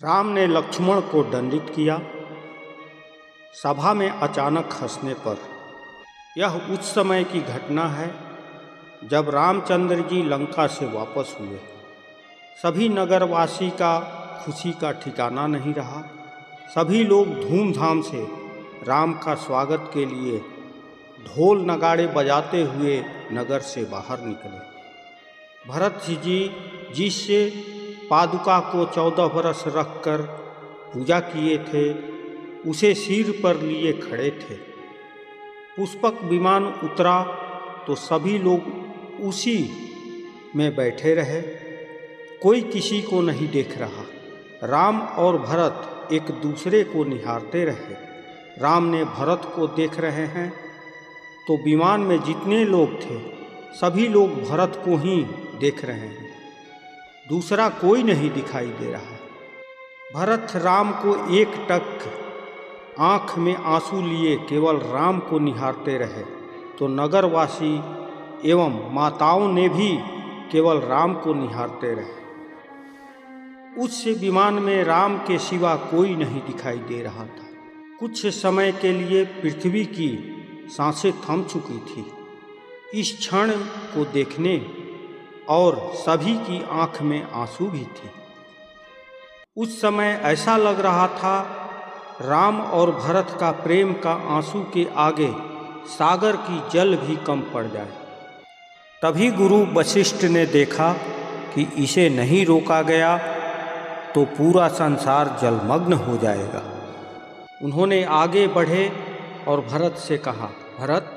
राम ने लक्ष्मण को दंडित किया। सभा में अचानक हंसने पर। यह उस समय की घटना है जब रामचंद्र जी लंका से वापस हुए। सभी नगरवासी का खुशी का ठिकाना नहीं रहा। सभी लोग धूमधाम से राम का स्वागत के लिए ढोल नगाड़े बजाते हुए नगर से बाहर निकले। भरत जी जिससे पादुका को 14 बरस रखकर पूजा किए थे, उसे सिर पर लिए खड़े थे। पुष्पक विमान उतरा तो सभी लोग उसी में बैठे रहे। कोई किसी को नहीं देख रहा। राम और भरत एक दूसरे को निहारते रहे। राम ने भरत को देख रहे हैं तो विमान में जितने लोग थे सभी लोग भरत को ही देख रहे हैं। दूसरा कोई नहीं दिखाई दे रहा। भरत राम को एकटक आँख में आंसू लिए केवल राम को निहारते रहे तो नगरवासी एवं माताओं ने भी केवल राम को निहारते रहे। उस विमान में राम के सिवा कोई नहीं दिखाई दे रहा था। कुछ समय के लिए पृथ्वी की सांसें थम चुकी थी इस क्षण को देखने, और सभी की आंख में आंसू भी थे। उस समय ऐसा लग रहा था राम और भरत का प्रेम का आंसू के आगे सागर की जल भी कम पड़ जाए। तभी गुरु वशिष्ठ ने देखा कि इसे नहीं रोका गया तो पूरा संसार जलमग्न हो जाएगा। उन्होंने आगे बढ़े और भरत से कहा, भरत,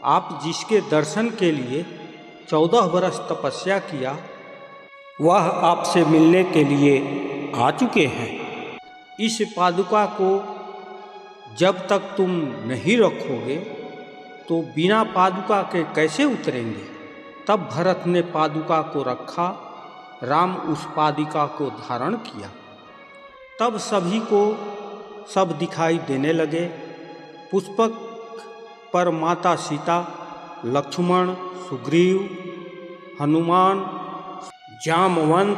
आप जिसके दर्शन के लिए 14 बरस तपस्या किया, वह आपसे मिलने के लिए आ चुके हैं। इस पादुका को जब तक तुम नहीं रखोगे तो बिना पादुका के कैसे उतरेंगे। तब भरत ने पादुका को रखा। राम उस पादुका को धारण किया। तब सभी को सब दिखाई देने लगे। पुष्पक पर माता सीता, लक्ष्मण, सुग्रीव, हनुमान, जामवंत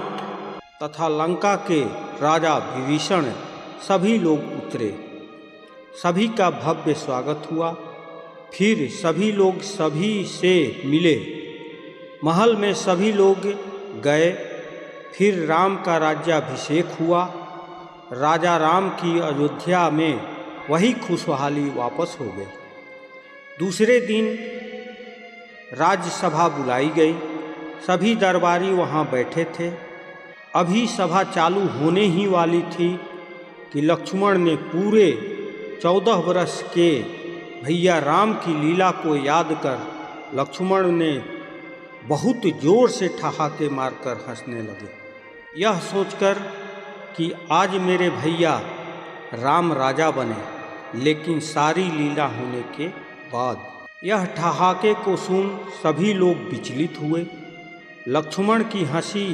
तथा लंका के राजा विभीषण सभी लोग उतरे। सभी का भव्य स्वागत हुआ। फिर सभी लोग सभी से मिले। महल में सभी लोग गए। फिर राम का राज्याभिषेक हुआ। राजा राम की अयोध्या में वही खुशहाली वापस हो गई। दूसरे दिन राज्यसभा बुलाई गई। सभी दरबारी वहाँ बैठे थे। अभी सभा चालू होने ही वाली थी कि लक्ष्मण ने पूरे 14 बरस के भैया राम की लीला को याद कर लक्ष्मण ने बहुत जोर से ठहाके मारकर हंसने लगे, यह सोचकर कि आज मेरे भैया राम राजा बने। लेकिन सारी लीला होने के बाद यह ठहाके को सुन सभी लोग विचलित हुए। लक्ष्मण की हंसी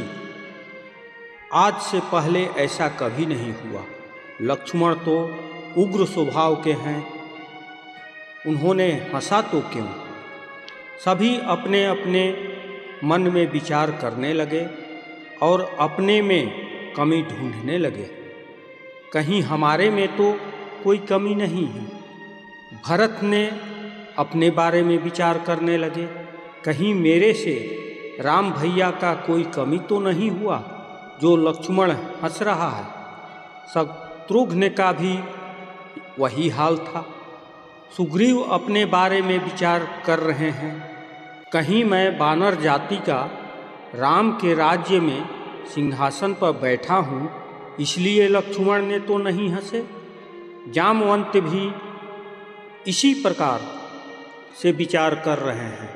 आज से पहले ऐसा कभी नहीं हुआ। लक्ष्मण तो उग्र स्वभाव के हैं, उन्होंने हंसा तो क्यों। सभी अपने अपने मन में विचार करने लगे और अपने में कमी ढूंढने लगे। कहीं हमारे में तो कोई कमी नहीं है। भरत ने अपने बारे में विचार करने लगे, कहीं मेरे से राम भैया का कोई कमी तो नहीं हुआ जो लक्ष्मण हंस रहा है। शत्रुघ्न का भी वही हाल था। सुग्रीव अपने बारे में विचार कर रहे हैं, कहीं मैं वानर जाति का राम के राज्य में सिंहासन पर बैठा हूँ इसलिए लक्ष्मण ने तो नहीं हंसे। जामवंत भी इसी प्रकार से विचार कर रहे हैं,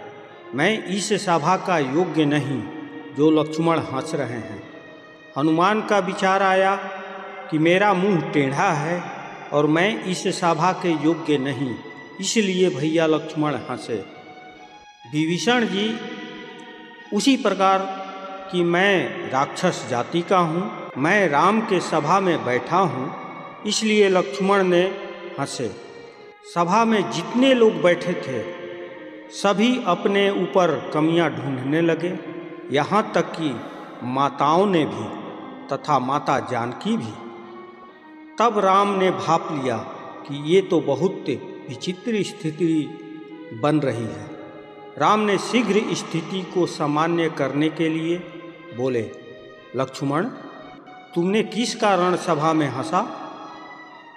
मैं इस सभा का योग्य नहीं जो लक्ष्मण हंस रहे हैं। हनुमान का विचार आया कि मेरा मुंह टेढ़ा है और मैं इस सभा के योग्य नहीं, इसलिए भैया लक्ष्मण हंसे। विभीषण जी उसी प्रकार कि मैं राक्षस जाति का हूँ, मैं राम के सभा में बैठा हूँ, इसलिए लक्ष्मण ने हंसे। सभा में जितने लोग बैठे थे सभी अपने ऊपर कमियां ढूंढने लगे। यहाँ तक कि माताओं ने भी तथा माता जानकी भी। तब राम ने भाप लिया कि ये तो बहुत विचित्र स्थिति बन रही है। राम ने शीघ्र स्थिति को सामान्य करने के लिए बोले, लक्ष्मण, तुमने किस कारण सभा में हंसा?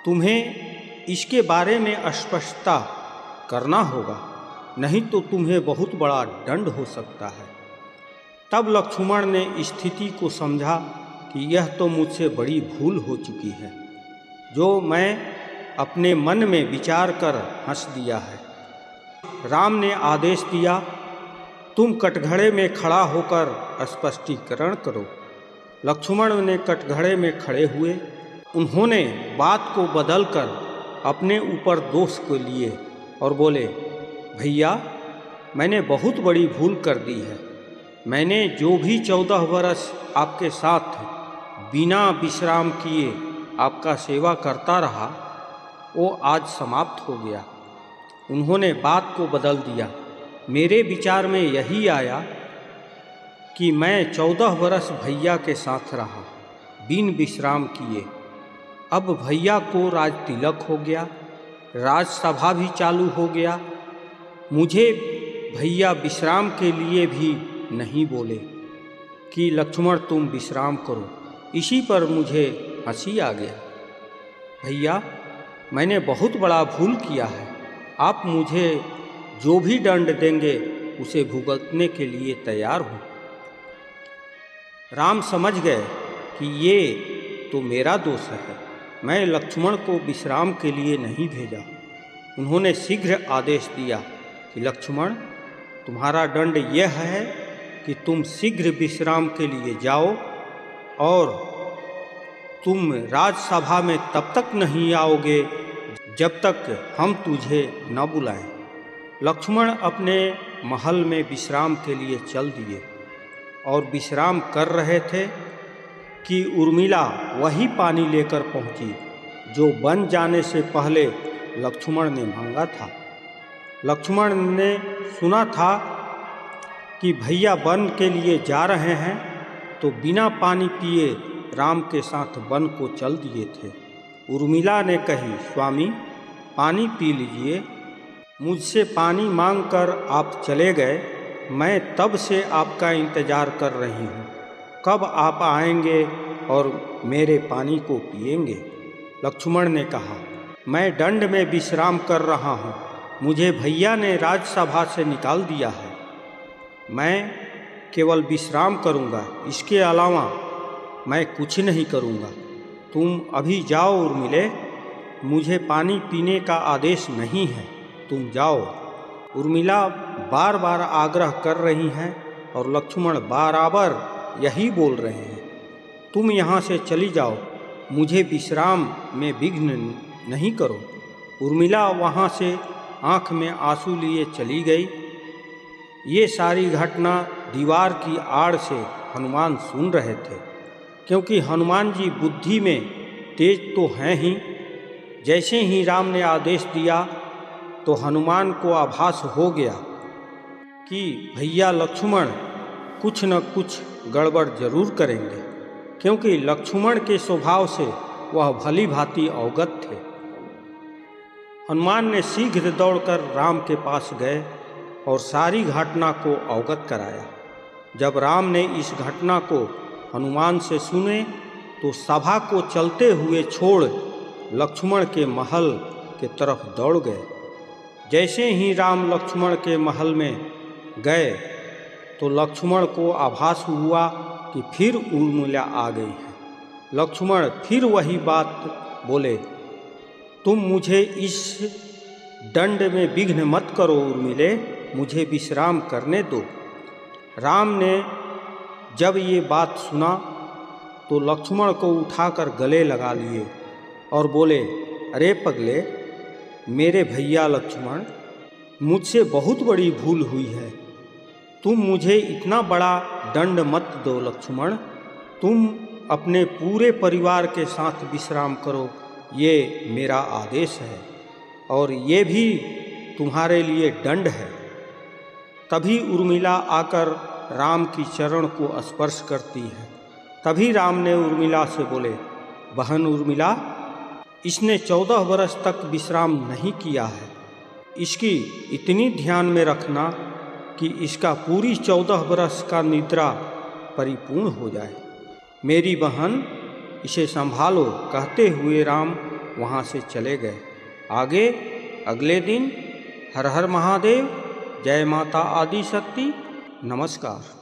तुम्हें इसके बारे में स्पष्टता करना होगा, नहीं तो तुम्हें बहुत बड़ा दंड हो सकता है। तब लक्ष्मण ने स्थिति को समझा कि यह तो मुझसे बड़ी भूल हो चुकी है, जो मैं अपने मन में विचार कर हंस दिया है। राम ने आदेश दिया, तुम कटघरे में खड़ा होकर स्पष्टीकरण करो। लक्ष्मण ने कटघरे में खड़े हुए। उन्होंने बात को बदलकर अपने ऊपर दोष को लिए और बोले, भैया, मैंने बहुत बड़ी भूल कर दी है। मैंने जो भी 14 वर्ष आपके साथ बिना विश्राम किए आपका सेवा करता रहा, वो आज समाप्त हो गया। उन्होंने बात को बदल दिया। मेरे विचार में यही आया कि मैं 14 वर्ष भैया के साथ रहा बिन विश्राम किए। अब भैया को राज तिलक हो गया, राजसभा भी चालू हो गया। मुझे भैया विश्राम के लिए भी नहीं बोले कि लक्ष्मण तुम विश्राम करो। इसी पर मुझे हंसी आ गया। भैया, मैंने बहुत बड़ा भूल किया है। आप मुझे जो भी दंड देंगे उसे भुगतने के लिए तैयार हूँ। राम समझ गए कि ये तो मेरा दोष है। मैं लक्ष्मण को विश्राम के लिए नहीं भेजा। उन्होंने शीघ्र आदेश दिया कि लक्ष्मण, तुम्हारा दंड यह है कि तुम शीघ्र विश्राम के लिए जाओ और तुम राजसभा में तब तक नहीं आओगे जब तक हम तुझे न बुलाएं। लक्ष्मण अपने महल में विश्राम के लिए चल दिए और विश्राम कर रहे थे कि उर्मिला वही पानी लेकर पहुंची जो बन जाने से पहले लक्ष्मण ने मांगा था। लक्ष्मण ने सुना था कि भैया वन के लिए जा रहे हैं, तो बिना पानी पिए राम के साथ वन को चल दिए थे। उर्मिला ने कही, स्वामी, पानी पी लीजिए। मुझसे पानी मांगकर आप चले गए। मैं तब से आपका इंतज़ार कर रही हूँ। कब आप आएंगे और मेरे पानी को पिएंगे? लक्ष्मण ने कहा, मैं दंड में विश्राम कर रहा हूँ। मुझे भैया ने राजसभा से निकाल दिया है। मैं केवल विश्राम करूँगा, इसके अलावा मैं कुछ नहीं करूँगा। तुम अभी जाओ उर्मिले, मुझे पानी पीने का आदेश नहीं है, तुम जाओ। उर्मिला बार बार आग्रह कर रही हैं और लक्ष्मण बराबर यही बोल रहे हैं, तुम यहाँ से चली जाओ, मुझे विश्राम में विघ्न नहीं करो। उर्मिला वहाँ से आँख में आंसू लिए चली गई। ये सारी घटना दीवार की आड़ से हनुमान सुन रहे थे, क्योंकि हनुमान जी बुद्धि में तेज तो हैं ही। जैसे ही राम ने आदेश दिया तो हनुमान को आभास हो गया कि भैया लक्ष्मण कुछ न कुछ गड़बड़ जरूर करेंगे, क्योंकि लक्ष्मण के स्वभाव से वह भली भांति अवगत थे। हनुमान ने शीघ्र दौड़कर राम के पास गए और सारी घटना को अवगत कराया। जब राम ने इस घटना को हनुमान से सुने तो सभा को चलते हुए छोड़ लक्ष्मण के महल के तरफ दौड़ गए। जैसे ही राम लक्ष्मण के महल में गए तो लक्ष्मण को आभास हुआ कि फिर उर्मिला आ गई है। लक्ष्मण फिर वही बात बोले, तुम मुझे इस दंड में विघ्न मत करो उर्मिले, मुझे विश्राम करने दो। राम ने जब ये बात सुना तो लक्ष्मण को उठाकर गले लगा लिए और बोले, अरे पगले, मेरे भैया लक्ष्मण, मुझसे बहुत बड़ी भूल हुई है। तुम मुझे इतना बड़ा दंड मत दो लक्ष्मण। तुम अपने पूरे परिवार के साथ विश्राम करो, ये मेरा आदेश है और ये भी तुम्हारे लिए दंड है। तभी उर्मिला आकर राम की चरण को स्पर्श करती है तभी राम ने उर्मिला से बोले, बहन उर्मिला, इसने 14 वर्ष तक विश्राम नहीं किया है। इसकी इतनी ध्यान में रखना कि इसका पूरी 14 वर्ष का निद्रा परिपूर्ण हो जाए। मेरी बहन, इसे संभालो। कहते हुए राम वहाँ से चले गए। आगे अगले दिन हर हर महादेव, जय माता आदि शक्ति, नमस्कार।